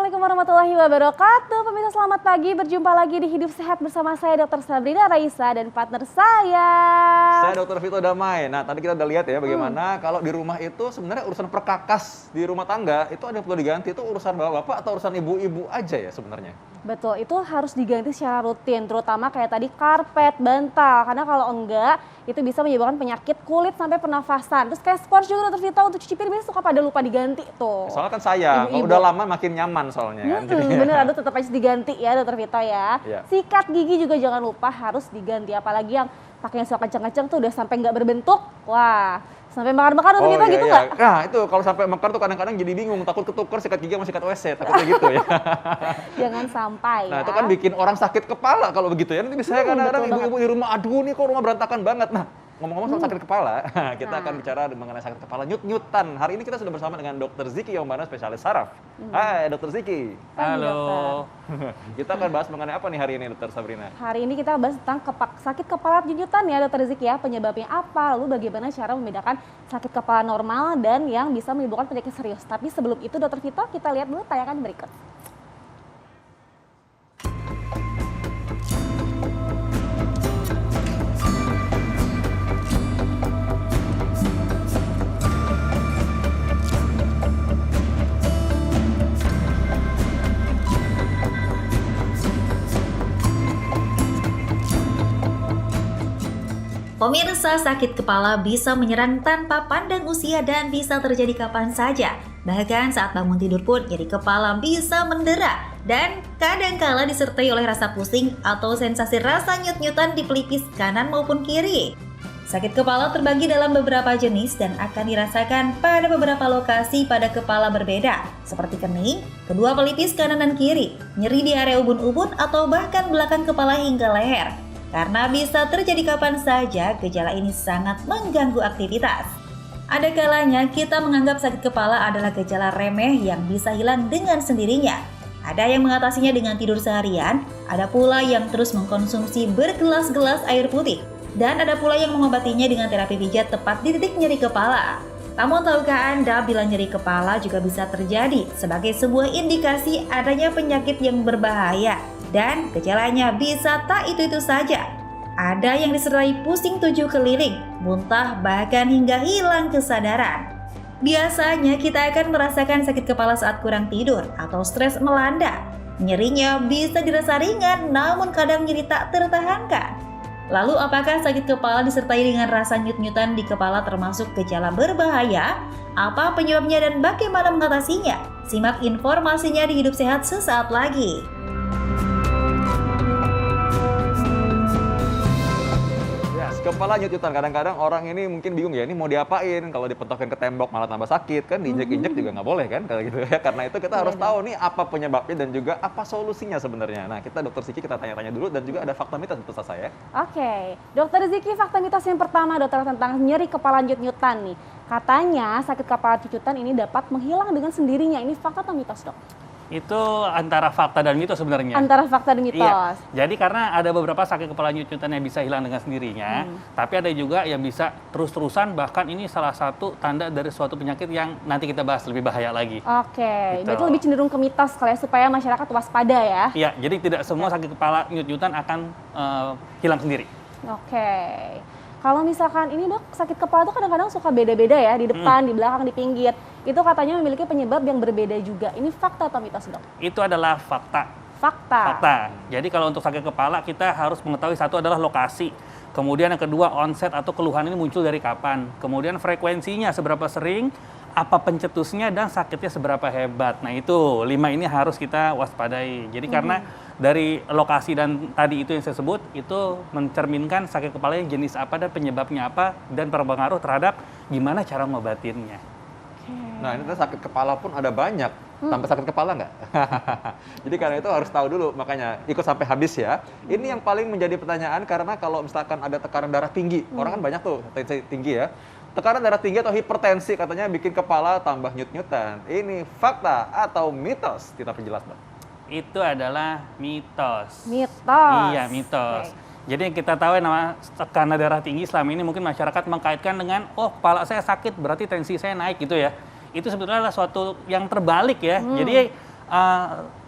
Assalamualaikum warahmatullahi wabarakatuh. Pemirsa selamat pagi, berjumpa lagi di Hidup Sehat bersama saya Dr. Sabrina Raisa dan partner saya. Saya Dr. Vito Damai. Nah tadi kita udah lihat ya bagaimana kalau di rumah itu sebenarnya urusan perkakas di rumah tangga itu ada yang perlu diganti, itu urusan bapak-bapak atau urusan ibu-ibu aja ya sebenarnya? Betul, itu harus diganti secara rutin, terutama kayak tadi karpet, bantal. Karena kalau enggak, itu bisa menyebabkan penyakit kulit sampai pernafasan. Terus kayak spons juga Dr. Vito untuk cuci piring biasanya suka pada lupa diganti tuh. Soalnya kan saya, kalau udah lama makin nyaman soalnya kan. Bener, aduh tetap aja diganti ya Dr. Vito ya. Iya. Sikat gigi juga jangan lupa harus diganti, apalagi yang pakai yang suka kenceng-kenceng tuh udah sampai nggak berbentuk. Wah, sampai makan-makan Dr. Vito gitu nggak? Nah itu kalau sampai mekar tuh kadang-kadang jadi bingung, takut ketuker sikat gigi sama sikat WC, takutnya gitu ya. Jangan sampai Nah ya. itu kan bikin orang sakit kepala kalau begitu ya. Nanti misalnya kadang-kadang betul ibu-ibu di rumah, aduh nih kok rumah berantakan banget. Nah ngomong-ngomong soal sakit kepala, kita akan bicara mengenai sakit kepala nyut-nyutan. Hari ini kita sudah bersama dengan Dr. Ziki Yombana, spesialis saraf. Hai Dr. Ziki. Halo. Kita akan bahas mengenai apa nih hari ini Dr. Sabrina? Hari ini kita bahas tentang sakit kepala nyut-nyutan ya Dr. Ziki ya. Penyebabnya apa, lalu bagaimana cara membedakan sakit kepala normal dan yang bisa menimbulkan penyakit serius. Tapi sebelum itu Dr. Vito, kita lihat dulu tayangan berikut. Pemirsa, sakit kepala bisa menyerang tanpa pandang usia dan bisa terjadi kapan saja. Bahkan saat bangun tidur pun nyeri kepala bisa mendera dan kadangkala disertai oleh rasa pusing atau sensasi rasa nyut-nyutan di pelipis kanan maupun kiri. Sakit kepala terbagi dalam beberapa jenis dan akan dirasakan pada beberapa lokasi pada kepala berbeda, seperti kening, kedua pelipis kanan dan kiri, nyeri di area ubun-ubun atau bahkan belakang kepala hingga leher. Karena bisa terjadi kapan saja, gejala ini sangat mengganggu aktivitas. Ada kalanya kita menganggap sakit kepala adalah gejala remeh yang bisa hilang dengan sendirinya. Ada yang mengatasinya dengan tidur seharian, ada pula yang terus mengkonsumsi bergelas-gelas air putih, dan ada pula yang mengobatinya dengan terapi pijat tepat di titik nyeri kepala. Namun tahukah Anda bila nyeri kepala juga bisa terjadi sebagai sebuah indikasi adanya penyakit yang berbahaya? Dan gejalanya bisa tak itu-itu saja. Ada yang disertai pusing 7 keliling, muntah, bahkan hingga hilang kesadaran. Biasanya kita akan merasakan sakit kepala saat kurang tidur atau stres melanda. Nyerinya bisa dirasa ringan, namun kadang nyeri tak tertahankan. Lalu apakah sakit kepala disertai dengan rasa nyut-nyutan di kepala termasuk gejala berbahaya? Apa penyebabnya dan bagaimana mengatasinya? Simak informasinya di Hidup Sehat sesaat lagi. Kepala nyut-nyutan, kadang-kadang orang ini mungkin bingung ya, ini mau diapain? Kalau dipentokin ke tembok malah tambah sakit kan, diinjek-injek juga nggak boleh kan kalau gitu ya. Karena itu kita harus tahu nih apa penyebabnya dan juga apa solusinya sebenarnya. Nah kita Dr. Ziki kita tanya-tanya dulu dan juga ada fakta mitos untuk saya. Oke, Dr. Ziki, fakta mitos yang pertama dokter tentang nyeri kepala nyut-nyutan nih. Katanya sakit kepala nyut-nyutan ini dapat menghilang dengan sendirinya. Ini fakta atau mitos dok? Itu antara fakta dan mitos sebenarnya. Antara fakta dan mitos. Iya. Jadi karena ada beberapa sakit kepala nyut-nyutan yang bisa hilang dengan sendirinya, tapi ada juga yang bisa terus-terusan, bahkan ini salah satu tanda dari suatu penyakit yang nanti kita bahas lebih bahaya lagi. Oke, Gitu. berarti lebih cenderung ke mitos kali ya, supaya masyarakat waspada ya. Iya, jadi tidak semua sakit kepala nyut-nyutan akan hilang sendiri. Oke. Kalau misalkan ini dok, sakit kepala itu kadang-kadang suka beda-beda ya, di depan, di belakang, di pinggir. Itu katanya memiliki penyebab yang berbeda juga. Ini fakta atau mitos dok? Itu adalah fakta. Fakta. Jadi kalau untuk sakit kepala kita harus mengetahui satu adalah lokasi. Kemudian yang kedua onset atau keluhan ini muncul dari kapan. Kemudian frekuensinya seberapa sering, apa pencetusnya dan sakitnya seberapa hebat. Nah itu 5 ini harus kita waspadai. Jadi karena dari lokasi dan tadi itu yang saya sebut itu mencerminkan sakit kepala yang jenis apa dan penyebabnya apa dan berpengaruh terhadap gimana cara ngobatinnya. Nah ini sakit kepala pun ada banyak. Sampai sakit kepala nggak? Jadi karena itu harus tahu dulu, makanya ikut sampai habis ya. Ini yang paling menjadi pertanyaan karena kalau misalkan ada tekanan darah tinggi, orang kan banyak tuh tensi tinggi ya. Tekanan darah tinggi atau hipertensi katanya bikin kepala tambah nyut-nyutan. Ini fakta atau mitos? Kita perjelas dong. Itu adalah mitos. Mitos. Iya, mitos. Jadi yang kita tahu nama tekanan darah tinggi selama ini mungkin masyarakat mengkaitkan dengan, oh kepala saya sakit berarti tensi saya naik gitu ya. Itu sebetulnya adalah suatu yang terbalik ya. Jadi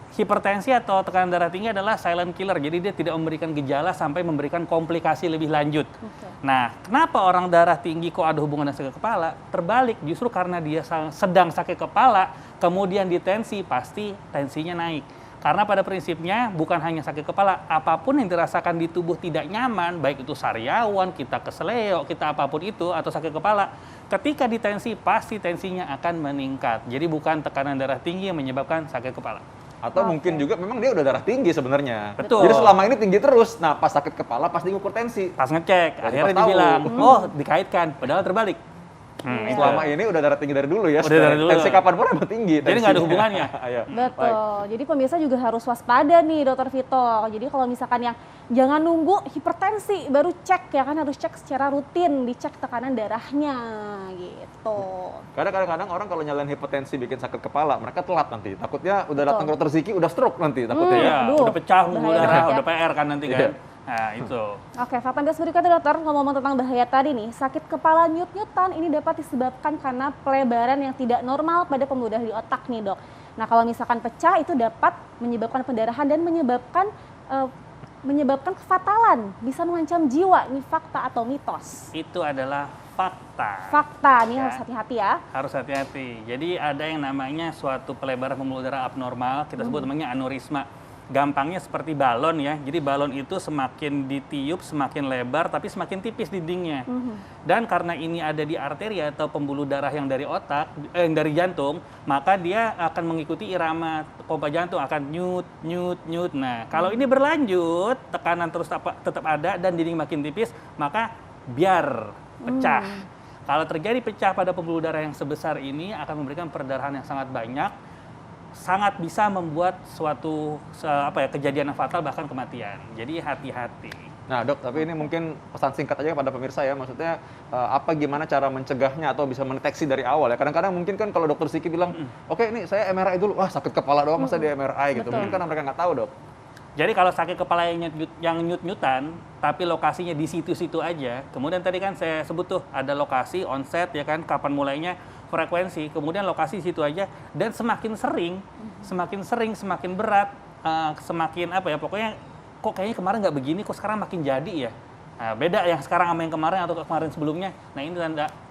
Hipertensi atau tekanan darah tinggi adalah silent killer, jadi dia tidak memberikan gejala sampai memberikan komplikasi lebih lanjut. Nah, kenapa orang darah tinggi kok ada hubungan dengan sakit kepala? Terbalik, justru karena dia sedang sakit kepala, kemudian ditensi, pasti tensinya naik. Karena pada prinsipnya bukan hanya sakit kepala, apapun yang dirasakan di tubuh tidak nyaman, baik itu sariawan, kita keseleo, kita apapun itu, atau sakit kepala, ketika ditensi, pasti tensinya akan meningkat. Jadi bukan tekanan darah tinggi yang menyebabkan sakit kepala. Atau mungkin juga memang dia udah darah tinggi sebenarnya. Betul. Jadi selama ini tinggi terus. Nah, pas sakit kepala pas diukur tensi. Pas ngecek, Jadi akhirnya pas tahu. dibilang, oh dikaitkan, padahal terbalik. Itu. Selama ini udah darah tinggi dari dulu ya. Udah dari dulu. Tensi kapan pun emang tinggi. Jadi nggak ada hubungannya. Ayo. Betul. Jadi pemirsa juga harus waspada nih Dokter Vito. Jadi kalau misalkan yang jangan nunggu hipertensi baru cek ya kan, harus cek secara rutin, dicek tekanan darahnya gitu. Karena kadang-kadang orang kalau nyalain hipertensi bikin sakit kepala, mereka telat nanti. Takutnya udah datang ke dokter Ziki udah stroke nanti takutnya ya. Ya, Aduh, udah pecah pembuluh bahaya darah, banget ya. udah PR kan nanti kan. Nah, itu. Oke, fakta mitos berikutnya dokter, ngomong tentang bahaya tadi nih, sakit kepala nyut-nyutan ini dapat disebabkan karena pelebaran yang tidak normal pada pembuluh darah di otak nih dok. Nah kalau misalkan pecah itu dapat menyebabkan pendarahan dan menyebabkan kefatalan, bisa mengancam jiwa. Ini fakta atau mitos? Itu adalah fakta. Fakta, nih Ya. harus hati-hati ya. Harus hati-hati. Jadi ada yang namanya suatu pelebaran pembuluh darah abnormal, kita sebut namanya aneurisma. Gampangnya seperti balon ya. Jadi balon itu semakin ditiup semakin lebar tapi semakin tipis dindingnya. Dan karena ini ada di arteri atau pembuluh darah yang dari otak, dari jantung, maka dia akan mengikuti irama pompa jantung, akan nyut nyut nyut. Nah, kalau ini berlanjut, tekanan terus tetap ada dan dinding makin tipis, maka biar pecah. Kalau terjadi pecah pada pembuluh darah yang sebesar ini akan memberikan perdarahan yang sangat banyak, sangat bisa membuat suatu kejadian yang fatal bahkan kematian. Jadi hati-hati. Nah dok, tapi ini mungkin pesan singkat aja kepada pemirsa ya, maksudnya gimana cara mencegahnya atau bisa mendeteksi dari awal ya. Kadang-kadang mungkin kan kalau dokter Ziki bilang, oke ini saya MRI dulu, wah sakit kepala doang masa di MRI gitu. Betul. Mungkin karena mereka nggak tahu dok. Jadi kalau sakit kepala yang nyut-nyutan, tapi lokasinya di situ-situ aja, kemudian tadi kan saya sebut tuh ada lokasi, onset ya kan, kapan mulainya, frekuensi, kemudian lokasi di situ aja, dan semakin sering, semakin berat, semakin pokoknya kok kayaknya kemarin nggak begini, kok sekarang makin jadi ya. Nah, beda yang sekarang sama yang kemarin atau kemarin sebelumnya. Nah ini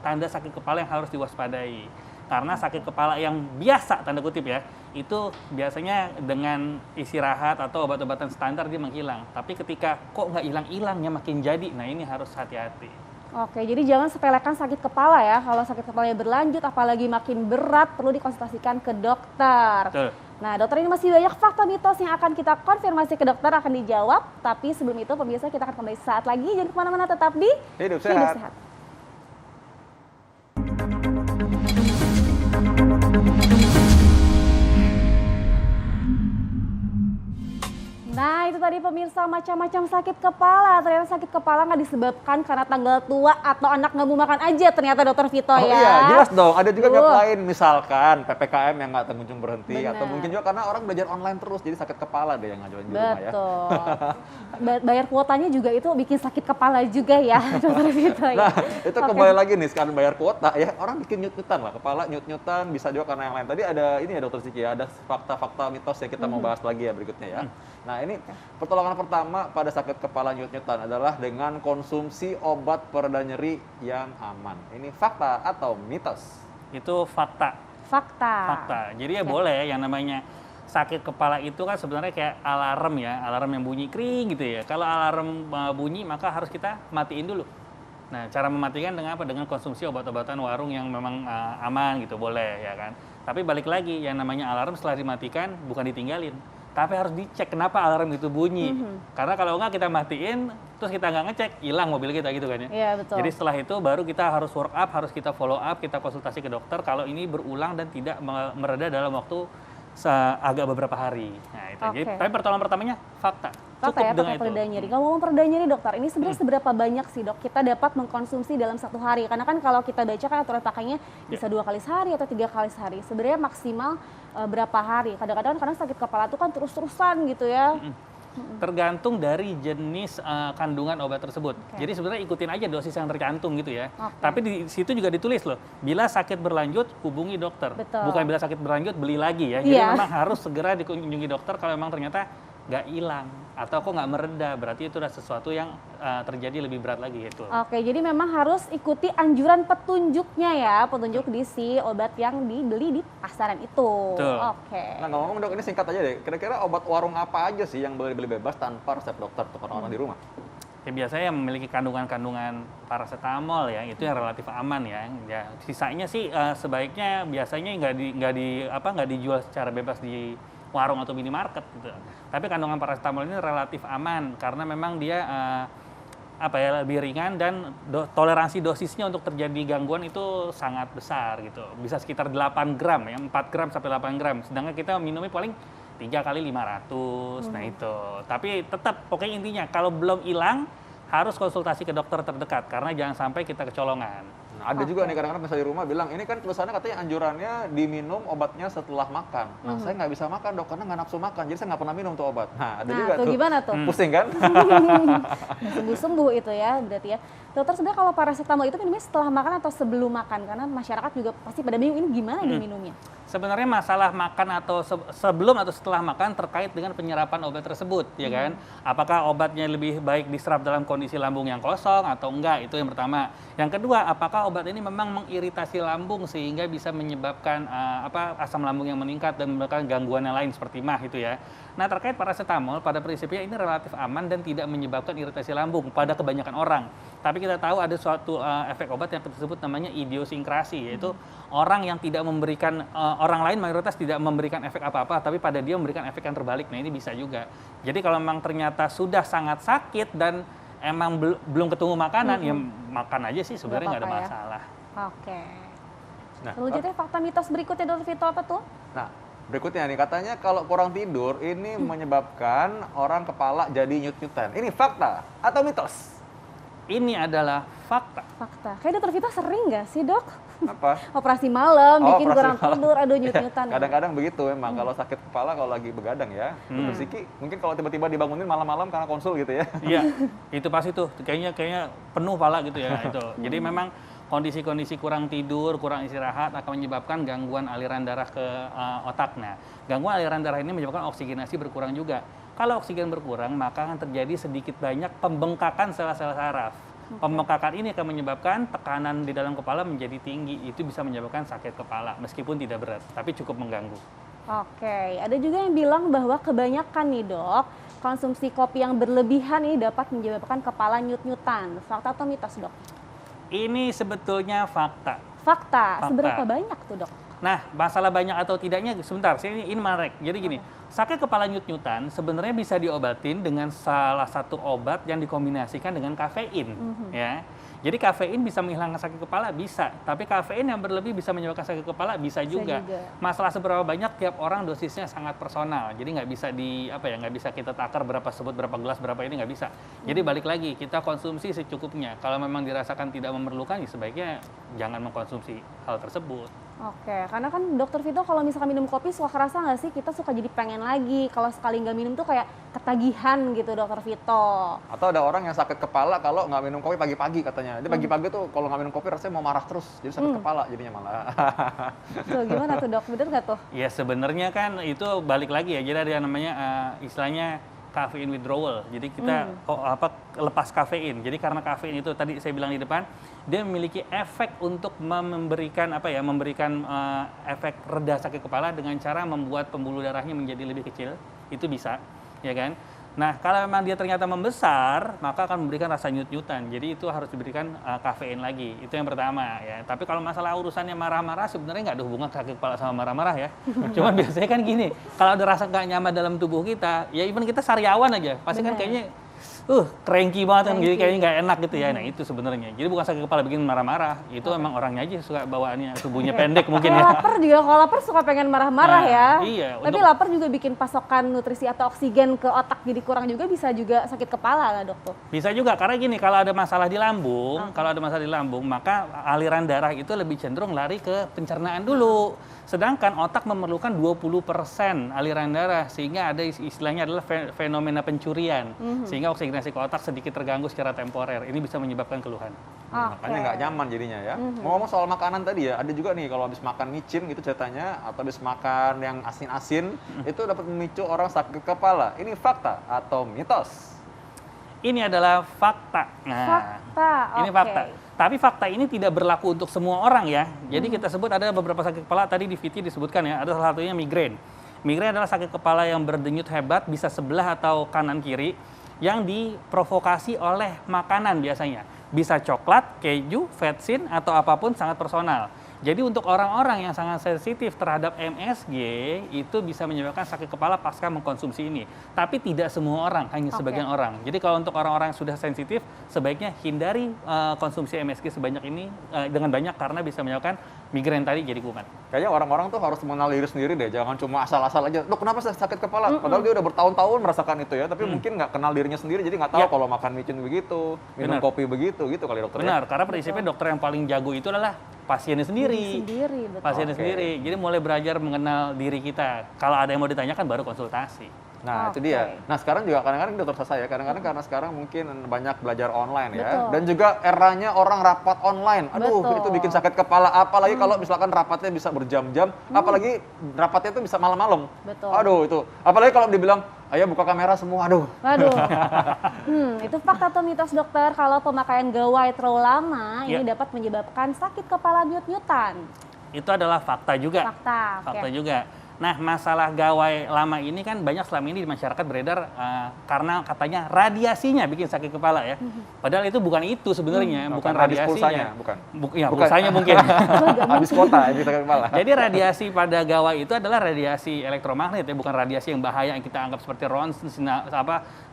tanda sakit kepala yang harus diwaspadai. Karena sakit kepala yang biasa, tanda kutip ya, itu biasanya dengan istirahat atau obat-obatan standar dia menghilang. Tapi ketika kok nggak hilang-hilangnya makin jadi, nah ini harus hati-hati. Oke, jadi jangan sepelekan sakit kepala ya. Kalau sakit kepalanya berlanjut, apalagi makin berat, perlu dikonsultasikan ke dokter. Betul. Nah, dokter ini masih banyak fakta mitos yang akan kita konfirmasi ke dokter, akan dijawab. Tapi sebelum itu, pemirsa kita akan kembali saat lagi. Jangan kemana-mana, tetap di Hidup sehat. Nah itu tadi pemirsa, macam-macam sakit kepala. Ternyata sakit kepala nggak disebabkan karena tanggal tua atau anak nggak mau makan aja ternyata dokter Vito Oh ya. iya, jelas dong. Ada juga gap Tuh. lain, misalkan PPKM yang nggak kunjung berhenti, Benar. atau mungkin juga karena orang belajar online terus, jadi sakit kepala deh yang ngajuin di rumah ya. Betul. Bayar kuotanya juga itu bikin sakit kepala juga ya dokter Vito ya. Nah, itu kembali lagi nih, sekarang bayar kuota ya, orang bikin nyut-nyutan lah, kepala nyut-nyutan, bisa juga karena yang lain. Tadi ada ini ya dokter Ziki ya, ada fakta-fakta mitos yang kita mau bahas lagi ya berikutnya ya. Nah ini pertolongan pertama pada sakit kepala nyut-nyutan adalah dengan konsumsi obat pereda nyeri yang aman. Ini fakta atau mitos? Itu fakta. Fakta. Jadi ya boleh yang namanya sakit kepala itu kan sebenarnya kayak alarm ya, alarm yang bunyi kring gitu ya. Kalau alarm bunyi maka harus kita matiin dulu. Nah, cara mematikan dengan apa? Dengan konsumsi obat-obatan warung yang memang aman gitu, boleh ya kan. Tapi balik lagi, yang namanya alarm setelah dimatikan bukan ditinggalin, tapi harus dicek kenapa alarm itu bunyi. Karena kalau nggak kita matiin, terus kita nggak ngecek, hilang mobil kita gitu kan ya. Iya betul. Jadi setelah itu baru kita harus work up, harus kita follow up, kita konsultasi ke dokter kalau ini berulang dan tidak mereda dalam waktu agak beberapa hari. Nah itu. Jadi, Oke. tapi pertolongan pertamanya fakta. Fakta ya, pakai pereda nyeri. Kalau ngomong pereda nyeri dokter, ini sebenarnya seberapa banyak sih dok kita dapat mengkonsumsi dalam satu hari? Karena kan kalau kita baca kan aturan pakainya bisa 2 kali sehari atau 3 kali sehari. Sebenarnya maksimal berapa hari? Kadang-kadang karena sakit kepala itu kan terus-terusan gitu ya. tergantung dari jenis kandungan obat tersebut. Jadi sebenarnya ikutin aja dosis yang tercantum gitu ya. Tapi di situ juga ditulis loh, bila sakit berlanjut hubungi dokter. Bukan bila sakit berlanjut beli lagi ya. Jadi memang harus segera dikunjungi dokter kalau memang ternyata nggak hilang atau kok nggak mereda, berarti itu udah sesuatu yang terjadi lebih berat lagi gitu. Oke, jadi memang harus ikuti anjuran petunjuknya ya, petunjuk di si obat yang dibeli di pasaran itu. Betul. Oke. Nah ngomong dok, ini singkat aja deh. Kira-kira obat warung apa aja sih yang boleh dibeli bebas tanpa resep dokter untuk orang-orang di rumah? Ya, biasanya yang memiliki kandungan-kandungan paracetamol ya, itu yang relatif aman ya. Ya sisanya sih sebaiknya biasanya nggak dijual secara bebas di warung atau minimarket gitu. Tapi kandungan paracetamol ini relatif aman karena memang dia lebih ringan dan toleransi dosisnya untuk terjadi gangguan itu sangat besar gitu. Bisa sekitar 8 gram ya, 4 gram sampai 8 gram. Sedangkan kita minumnya paling 3 kali 500. Nah itu. Tapi tetap pokoknya intinya kalau belum hilang harus konsultasi ke dokter terdekat karena jangan sampai kita kecolongan. Nah, ada juga nih kadang-kadang misalnya di rumah bilang, ini kan tulisannya katanya anjurannya diminum obatnya setelah makan. Nah, saya nggak bisa makan dok, karena nggak nafsu makan, jadi saya nggak pernah minum tuh obat. Nah, ada juga tuh. Gimana tuh? Pusing kan? Sembuh-sembuh itu ya berarti ya. Dokter, sebenarnya kalau paracetamol itu minumnya setelah makan atau sebelum makan? Karena masyarakat juga pasti pada bingung ini gimana diminumnya. Sebenarnya masalah makan atau sebelum atau setelah makan terkait dengan penyerapan obat tersebut, ya kan? Apakah obatnya lebih baik diserap dalam kondisi lambung yang kosong atau enggak? Itu yang pertama. Yang kedua, apakah obat ini memang mengiritasi lambung sehingga bisa menyebabkan asam lambung yang meningkat dan menyebabkan gangguan yang lain seperti MAH itu ya. Nah, terkait paracetamol pada prinsipnya ini relatif aman dan tidak menyebabkan iritasi lambung pada kebanyakan orang. Tapi kita tahu ada suatu efek obat yang disebut namanya idiosinkrasi, yaitu orang yang tidak memberikan orang lain mayoritas tidak memberikan efek apa-apa, tapi pada dia memberikan efek yang terbalik. Nah, ini bisa juga. Jadi kalau memang ternyata sudah sangat sakit dan emang belum ketemu makanan, ya makan aja sih sebenarnya nggak ada masalah. Oke. Nah, selanjutnya fakta mitos berikutnya Dr. Vito apa tuh? Nah, berikutnya nih katanya kalau kurang tidur ini menyebabkan orang kepala jadi nyut-nyutan. Ini fakta atau mitos? Ini adalah fakta. Fakta. Kayak Dr. Vito sering nggak sih dok? Apa? Operasi malam, bikin operasi kurang malam. tidur, aduh nyut-nyutan. Kadang-kadang begitu memang kalau sakit kepala kalau lagi begadang ya. Dr. Siki mungkin kalau tiba-tiba dibangunin malam-malam karena konsul gitu ya. Iya, itu pasti tuh. Kayaknya penuh pala gitu ya itu. Jadi memang kondisi-kondisi kurang tidur, kurang istirahat akan menyebabkan gangguan aliran darah ke otak. Nah, gangguan aliran darah ini menyebabkan oksigenasi berkurang juga. Kalau oksigen berkurang, maka akan terjadi sedikit banyak pembengkakan sel-sel saraf. Pembengkakan ini akan menyebabkan tekanan di dalam kepala menjadi tinggi. Itu bisa menyebabkan sakit kepala, meskipun tidak berat, tapi cukup mengganggu. Oke, ada juga yang bilang bahwa kebanyakan nih dok, konsumsi kopi yang berlebihan ini dapat menyebabkan kepala nyut-nyutan. Fakta atau mitos dok? Ini sebetulnya fakta. Fakta. Seberapa banyak tuh dok? Nah, masalah banyak atau tidaknya, sebentar, ini menarik. Jadi gini, sakit kepala nyut-nyutan sebenarnya bisa diobatin dengan salah satu obat yang dikombinasikan dengan kafein, ya. Jadi kafein bisa menghilangkan sakit kepala, bisa. Tapi kafein yang berlebih bisa menyebabkan sakit kepala, bisa juga. Masalah seberapa banyak tiap orang dosisnya sangat personal. Jadi nggak bisa kita takar berapa sebut, berapa gelas, berapa ini nggak bisa. Jadi balik lagi, kita konsumsi secukupnya. Kalau memang dirasakan tidak memerlukan, ya sebaiknya jangan mengkonsumsi hal tersebut. Oke, karena kan Dr. Vito kalau misalkan minum kopi suka kerasa nggak sih kita suka jadi pengen lagi. Kalau sekali nggak minum tuh kayak ketagihan gitu Dr. Vito. Atau ada orang yang sakit kepala kalau nggak minum kopi pagi-pagi katanya. Dia pagi-pagi tuh kalau nggak minum kopi rasanya mau marah terus. Jadi sakit kepala jadinya malah. Tuh gimana tuh dok, bener nggak tuh? Ya sebenarnya kan itu balik lagi ya. Jadi ada yang namanya istilahnya caffeine withdrawal. Jadi kita lepas kafein. Jadi karena kafein itu tadi saya bilang di depan, dia memiliki efek untuk memberikan efek reda sakit kepala dengan cara membuat pembuluh darahnya menjadi lebih kecil. Itu bisa, ya kan? Nah, kalau memang dia ternyata membesar, maka akan memberikan rasa nyut-nyutan. Jadi itu harus diberikan kafein lagi. Itu yang pertama ya. Tapi kalau masalah urusannya marah-marah sebenarnya nggak ada hubungan sakit kepala sama marah-marah ya. Cuman biasanya kan gini, kalau ada rasa nggak nyaman dalam tubuh kita, ya even kita sariawan aja, pasti kan kayaknya cranky banget kan, jadi kayaknya nggak enak gitu ya. Nah itu sebenarnya. Jadi bukan sakit kepala bikin marah-marah, itu emang orangnya aja suka bawaannya, tubuhnya pendek mungkin ya. Lapar juga, kalau lapar suka pengen marah-marah ya. Iya. Tapi lapar juga bikin pasokan nutrisi atau oksigen ke otak jadi kurang juga bisa sakit kepala lah dok tuh. Bisa juga, karena gini, kalau ada masalah di lambung, maka aliran darah itu lebih cenderung lari ke pencernaan dulu. Sedangkan otak memerlukan 20% aliran darah, sehingga ada istilahnya adalah fenomena pencurian. Sehingga oksigenasi ke otak sedikit terganggu secara temporer. Ini bisa menyebabkan keluhan. Makanya nggak nyaman jadinya ya. Ngomong soal makanan tadi ya, ada juga nih kalau habis makan micin gitu ceritanya, atau habis makan yang asin-asin, itu dapat memicu orang sakit kepala. Ini fakta atau mitos? Ini adalah fakta. Fakta, Ini oke. fakta. Tapi fakta ini tidak berlaku untuk semua orang ya. Jadi kita sebut ada beberapa sakit kepala, tadi di VT disebutkan ya, ada salah satunya migrain. Migrain adalah sakit kepala yang berdenyut hebat, bisa sebelah atau kanan kiri, yang diprovokasi oleh makanan biasanya. Bisa coklat, keju, vetsin, atau apapun sangat personal. Jadi untuk orang-orang yang sangat sensitif terhadap MSG, itu bisa menyebabkan sakit kepala pasca mengkonsumsi ini. Tapi tidak semua orang, hanya sebagian orang. Jadi kalau untuk orang-orang yang sudah sensitif, sebaiknya hindari konsumsi MSG sebanyak ini dengan banyak, karena bisa menyebabkan migrain tadi jadi kumat. Kayaknya orang-orang tuh harus mengenal diri sendiri deh, jangan cuma asal-asal aja. Dok, kenapa saya sakit kepala? Padahal dia udah bertahun-tahun merasakan itu ya, tapi mungkin nggak kenal dirinya sendiri, jadi nggak tahu kalau makan micin begitu, minum kopi begitu, gitu kali dokter. Benar, karena prinsipnya dokter yang paling jago itu adalah pasiennya sendiri. Betul. Pasiennya sendiri. Jadi mulai belajar mengenal diri kita. Kalau ada yang mau ditanyakan baru konsultasi. Nah, itu dia. Nah, sekarang juga kadang-kadang dokter saya, kadang-kadang karena sekarang mungkin banyak belajar online ya. Betul. Dan juga eranya orang rapat online. Aduh, Betul. itu bikin sakit kepala. Apalagi kalau misalkan rapatnya bisa berjam-jam, apalagi rapatnya itu bisa malam-malam. Betul. Aduh, itu. Apalagi kalau dibilang, ayo buka kamera semua, aduh. Waduh. Itu fakta atau mitos dokter, kalau pemakaian gawai terlalu lama ini dapat menyebabkan sakit kepala nyut-nyutan. Itu adalah fakta juga. Fakta. Juga. Nah, masalah gawai lama ini kan banyak selama ini di masyarakat beredar karena katanya radiasinya bikin sakit kepala ya. Padahal itu bukan itu sebenarnya, bukan habis radiasinya. pulsanya, bukan. Ya, Bukan. pulsanya mungkin. Habis kota ya sakit kepala. Jadi radiasi pada gawai itu adalah radiasi elektromagnet ya, bukan radiasi yang bahaya yang kita anggap seperti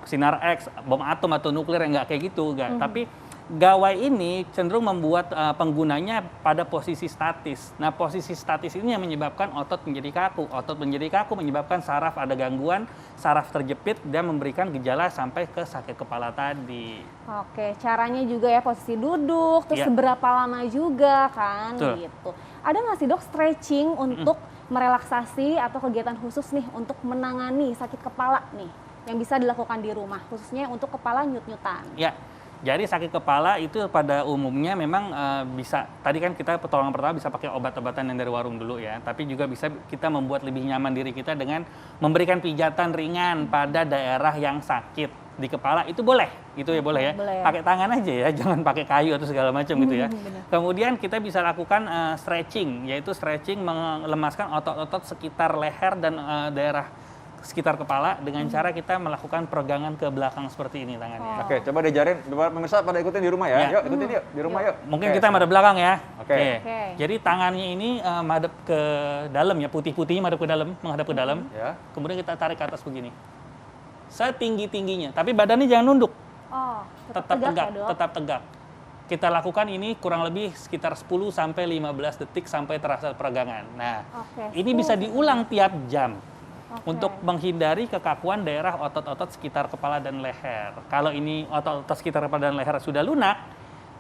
sinar X, bom atom atau nuklir, yang nggak kayak gitu, enggak. Tapi gawai ini cenderung membuat penggunanya pada posisi statis. Nah, posisi statis ini yang menyebabkan otot menjadi kaku. Otot menjadi kaku menyebabkan saraf ada gangguan, saraf terjepit, dan memberikan gejala sampai ke sakit kepala tadi. Oke, caranya juga ya posisi duduk, terus seberapa lama juga kan, gitu. Ada nggak sih dok stretching untuk merelaksasi atau kegiatan khusus nih untuk menangani sakit kepala nih yang bisa dilakukan di rumah, khususnya untuk kepala nyut-nyutan? Ya. Jadi sakit kepala itu pada umumnya memang bisa, tadi kan kita pertolongan pertama bisa pakai obat-obatan yang dari warung dulu ya, tapi juga bisa kita membuat lebih nyaman diri kita dengan memberikan pijatan ringan pada daerah yang sakit di kepala. Itu boleh, itu ya boleh ya. Boleh ya. Pakai tangan aja ya, jangan pakai kayu atau segala macam gitu ya. Kemudian kita bisa lakukan stretching, yaitu stretching melemaskan otot-otot sekitar leher dan daerah sekitar kepala dengan cara kita melakukan peregangan ke belakang seperti ini tangannya. Oke, coba diajarin. Pemirsa pada ikutin di rumah ya. Yuk, ikutin yuk di rumah yuk. Mungkin kita madep belakang ya. Oke. Jadi tangannya ini madep ke dalam ya, putih-putihnya madep ke dalam, menghadap ke dalam. Ya. Kemudian kita tarik ke atas begini. Setinggi-tingginya, tapi badannya jangan nunduk. Tetap Tetap tegak tegak, ya, Dok? tetap tegak. Kita lakukan ini kurang lebih sekitar 10 sampai 15 detik sampai terasa peregangan. Nah, ini bisa diulang tiap jam. Untuk menghindari kekakuan daerah otot-otot sekitar kepala dan leher. Kalau ini otot-otot sekitar kepala dan leher sudah lunak,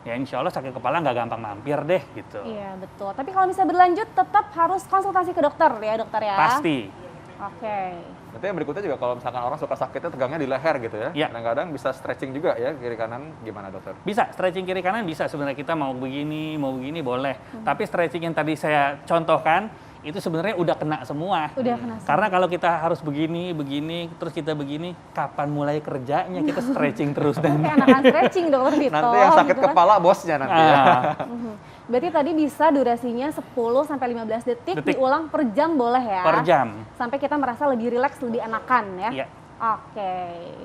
ya insya Allah sakit kepala nggak gampang mampir deh gitu. Iya betul, tapi kalau bisa berlanjut tetap harus konsultasi ke dokter ya dokter ya? Pasti. Oke. Berarti yang berikutnya juga kalau misalkan orang suka sakitnya tegangnya di leher gitu ya. Iya. Kadang-kadang bisa stretching juga ya, kiri kanan gimana dokter? Bisa, stretching kiri kanan bisa sebenarnya, kita mau begini boleh. Tapi stretching yang tadi saya contohkan, itu sebenarnya udah kena semua. Udah kena semua. Karena kalau kita harus begini, terus kita begini, kapan mulai kerjanya kita stretching terus dan Kayak anak-anak stretching dokter Vito. Nanti yang sakit gitu kan. kepala bosnya nanti ya. Berarti tadi bisa durasinya 10 sampai 15 detik, Detik. diulang per jam boleh ya? per jam. Sampai kita merasa lebih rileks, lebih enakan ya? Iya. Oke,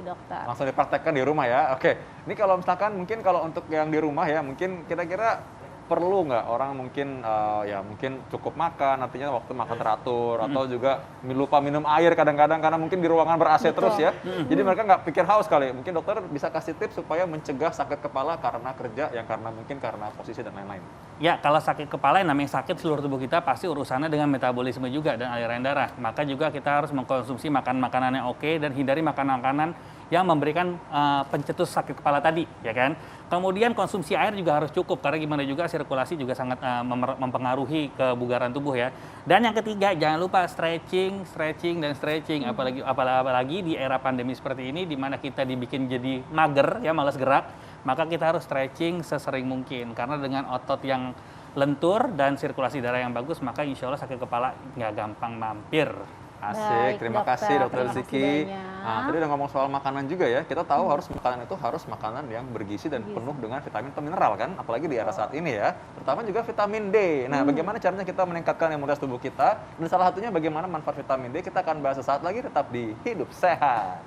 dokter. Langsung dipraktekkan di rumah ya. Oke, ini kalau misalkan mungkin kalau untuk yang di rumah ya, mungkin kira-kira perlu nggak orang mungkin ya mungkin cukup makan, artinya waktu makan teratur, atau juga lupa minum air kadang-kadang karena mungkin di ruangan ber-AC terus ya. Jadi mereka nggak pikir haus kali. Mungkin dokter bisa kasih tips supaya mencegah sakit kepala karena kerja, yang karena mungkin karena posisi dan lain-lain. Ya, kalau sakit kepala yang namanya sakit seluruh tubuh kita pasti urusannya dengan metabolisme juga dan aliran darah. Maka juga kita harus mengkonsumsi makanan-makanan yang oke dan hindari makanan-makanan yang memberikan pencetus sakit kepala tadi, ya kan? Kemudian konsumsi air juga harus cukup karena gimana juga sirkulasi juga sangat mempengaruhi kebugaran tubuh ya. Dan yang ketiga, jangan lupa stretching dan stretching. Apalagi di era pandemi seperti ini di mana kita dibikin jadi mager ya, malas gerak, maka kita harus stretching sesering mungkin karena dengan otot yang lentur dan sirkulasi darah yang bagus, maka insya Allah sakit kepala nggak gampang mampir. Asik, Baik, terima dokter. kasih Dokter Terima kasih Ziki. banyak. Nah, tadi udah ngomong soal makanan juga ya. Kita tahu makanan itu harus makanan yang bergizi dan penuh dengan vitamin atau mineral kan, apalagi di era saat ini ya. Terutama juga vitamin D. Nah, bagaimana caranya kita meningkatkan imunitas tubuh kita? Dan salah satunya bagaimana manfaat vitamin D? Kita akan bahas sesaat lagi, tetap di Hidup Sehat.